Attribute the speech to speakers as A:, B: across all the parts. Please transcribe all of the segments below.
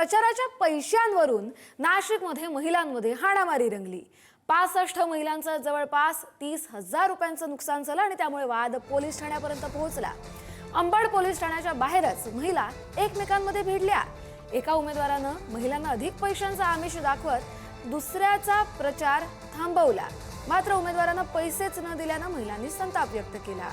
A: प्रचाराच्या पैशांवरून नाशिकमध्ये महिलांमध्ये हाणामारी रंगली। 65 महिलांचं जवळपास 30,000 रुपयांचं नुकसान झालं आणि त्यामुळे वाद पोलीस ठाण्यापर्यंत पोहोचला। अंबड पोलीस ठाण्याच्या बाहेरच महिला एकमेकांमध्ये भिडल्या। एका उमेदवारानं महिलांना अधिक पैशांचा आमिष दाखवत दुसऱ्याचा प्रचार थांबवला, मात्र उमेदवारांना पैसेच न दिल्यानं महिलांनी संताप व्यक्त केला।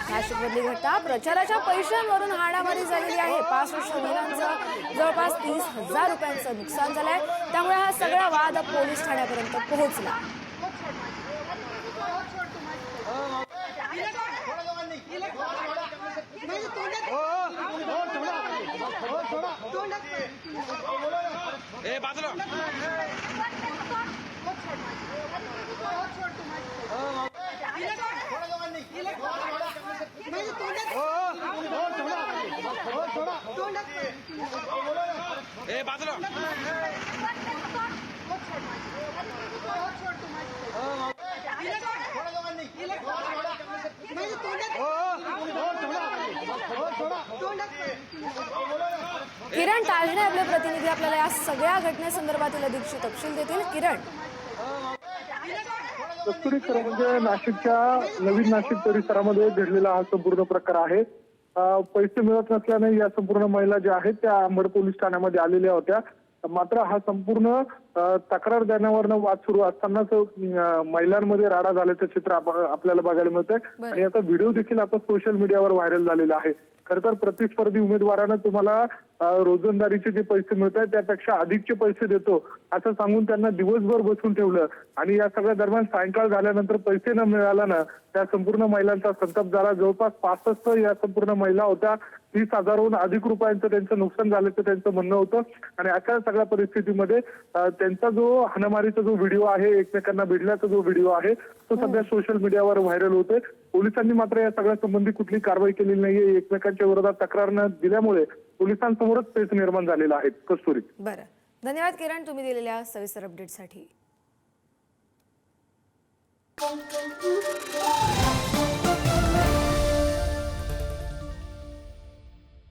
A: नाशिकमधली घटना प्रचाराच्या पैशांवरून हाणामारी झालेली आहे। 65 महिलांचं जवळपास 30,000 रुपयांचं नुकसान झालंय, त्यामुळे हा सगळा वाद पोलीस ठाण्यापर्यंत पोहोचला। किरण ताजणे आपले प्रतिनिधी आपल्याला या सगळ्या घटनेसंदर्भातील अधिकची तपशील देतील। किरण,
B: कस्तुरी खरं म्हणजे नाशिकच्या नवीन नाशिक परिसरामध्ये घडलेला हा संपूर्ण प्रकार आहे। पैसे मिळत नसल्याने या संपूर्ण महिला ज्या आहेत त्या अंबड पोलीस ठाण्यामध्ये आलेल्या होत्या, मात्र हा संपूर्ण तक्रार देण्यावरनं वाद सुरू असतानाच महिलांमध्ये राडा झाल्याचं चित्र आपल्याला बघायला मिळतंय आणि आता व्हिडिओ देखील आता सोशल मीडियावर व्हायरल झालेला आहे। खरं तर प्रतिस्पर्धी उमेदवारांना तुम्हाला रोजंदारीचे जे पैसे मिळत आहेत त्यापेक्षा अधिकचे पैसे देतो असं सांगून त्यांना दिवसभर बसून ठेवलं आणि या सगळ्या दरम्यान सायंकाळ झाल्यानंतर पैसे न मिळाल्यानं त्या संपूर्ण महिलांचा संताप झाला। जवळपास 65 या संपूर्ण महिला होत्या। 30,000हून अधिक रुपयांचं त्यांचं नुकसान झाल्याचं त्यांचं म्हणणं होतं आणि अशा सगळ्या परिस्थितीमध्ये त्यांचा जो हाणामारीचा जो व्हिडिओ आहे, एकमेकांना भिडल्याचा जो व्हिडिओ आहे तो सध्या सोशल मीडियावर व्हायरल होतोय। पोलिसांनी मात्र या सगळ्या संबंधी कुठली कारवाई केलेली नाहीये। एकमेकांच्या विरोधात तक्रार न दिल्यामुळे पोलिसांसमोरच पेच निर्माण झालेला आहे। कस्तुरी,
A: बरं, धन्यवाद किरण, तुम्ही दिलेल्या सविस्तर अपडेटसाठी।